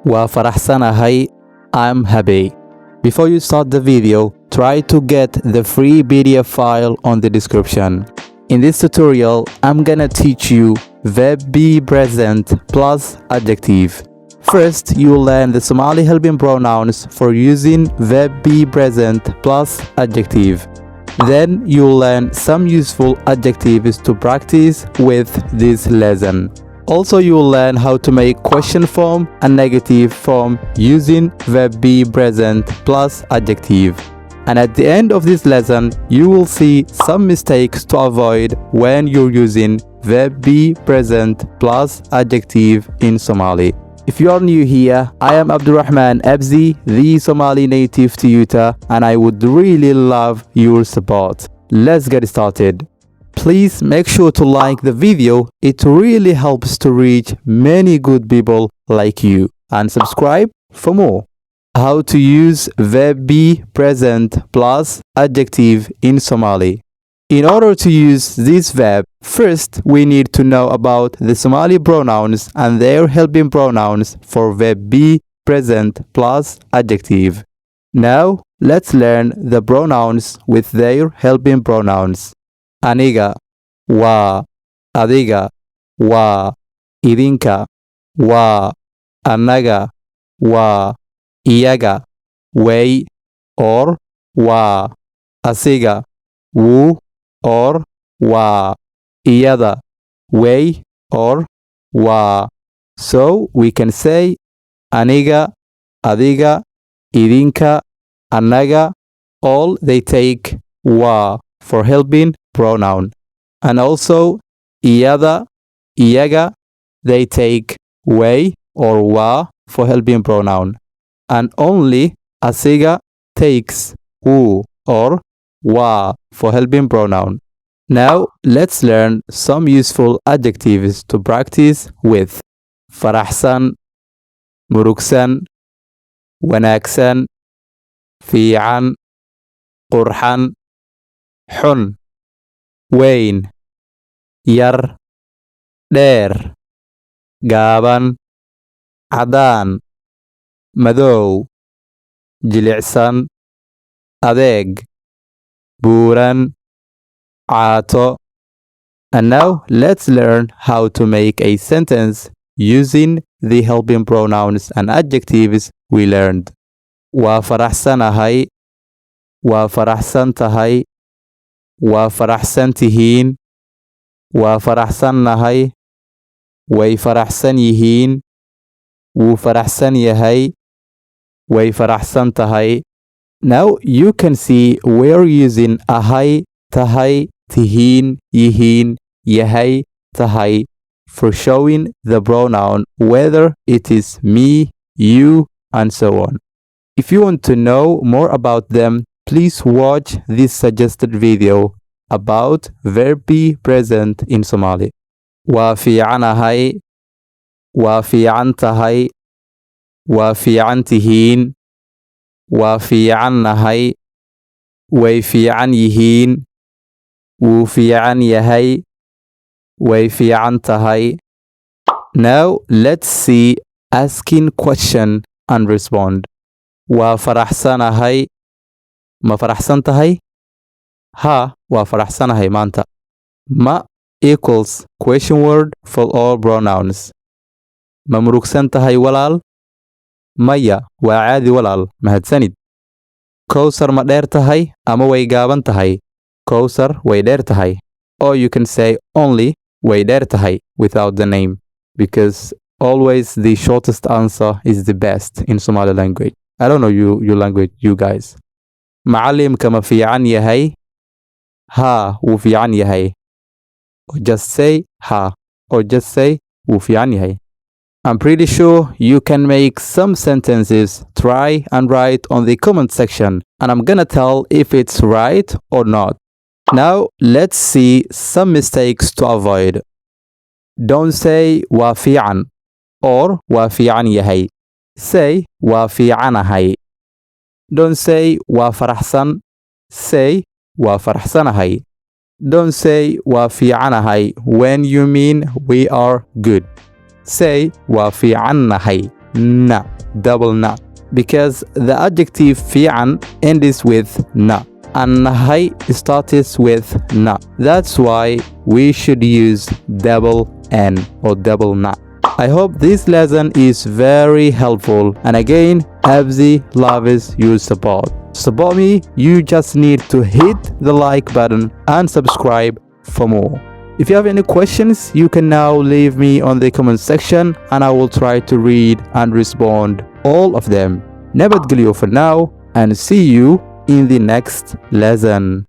Waa faraxsanahay. I'm happy. Before you start the video, try to get the free PDF file on the description. In this tutorial, I'm gonna teach you verb be present plus adjective. First, you will learn the Somali helping pronouns for using verb be present plus adjective. Then you will learn some useful adjectives to practice with this lesson. Also, you will learn how to make question form and negative form using verb be present plus adjective. And at the end of this lesson, you will see some mistakes to avoid when you're using verb be present plus adjective in Somali. If you are new here, I am Abdurrahman Abzi, the Somali native tutor, and I would really love your support. Let's get started. Please make sure to like the video. It really helps to reach many good people like you. And subscribe for more. How to use verb be present plus adjective in Somali. In order to use this verb, first we need to know about the Somali pronouns and their helping pronouns for verb be present plus adjective. Now, let's learn the pronouns with their helping pronouns. Aniga, waa, adiga, waa, idinka, waa, annaga, waa, iyaga, way, or waa, asiga, wuu, or waa, iyada, way, or waa. So we can say aniga, adiga, idinka, annaga, all they take waa for helping pronoun. And also iyada, iyaga, they take way or waa for helping pronoun. And only asiga takes wuu or waa for helping pronoun. Now let's learn some useful adjectives to practice with. Faraxsan, murugsan, wanaagsan, fiican, qurxan, xun, weyn, yar, dheer, gaaban, caddaan, madow, jilicsan, adeeg, buuran, caato. And now let's learn how to make a sentence using the helping pronouns and adjectives we learned. Waa faraxsanahay, waa faraxsan tahay, waa faraxsan tihiin, waa faraxsannahay, way faraxsan yihiin, wuu faraxsan yahay, way faraxsan tahay. Now you can see we're using ahay, tahay, tihiin, yihiin, yahay, tahay for showing the pronoun whether it is me, you, and so on. If you want to know more about them, please watch this suggested video about verb be present in Somali. Waa fiicanahay, waa fiican tahay, waa fiican tihiin, waa fiicannahay, way fiican yihiin, wuu fiican yahay, way fiican tahay. Now let's see asking question and respond. Waa faraxsanahay. Ma faraxsan tahay? Ha, waa faraxsanahay maanta. Ma equals question word for all pronouns. Ma murugsan tahay walaal? Maya, waa caadi walaal, mahadsanid. Kowsar ma dheer tahay ama way gaaban tahay? Kowsar way dheer tahay. Or you can say only way dheer tahay without the name, because always the shortest answer is the best in Somali language. I don't know your language, you guys. Macallimka ma fiican yahay? Ha, wuu fiican yahay. Or just say ha, or just say wuu fiican yahay. I'm pretty sure you can make some sentences. Try and write on the comment section, and I'm gonna tell if it's right or not. Now let's see some mistakes to avoid. Don't say waa fiican or waa fiican yahay. Say waa fiicanahay. Don't say waa faraxsan. Say waa faraxsanahay. Don't say waa fiicanahay when you mean we are good. Say waa fiicannahay na, double na, because the adjective fiican ends with na and nahay starts with na. That's why we should use double n or double na. I hope this lesson is very helpful, and again, Abzi loves your support. Support me, you just need to hit the like button and subscribe for more. If you have any questions, you can now leave me on the comment section and I will try to read and respond all of them. Nabadgelyo for now, and see you in the next lesson.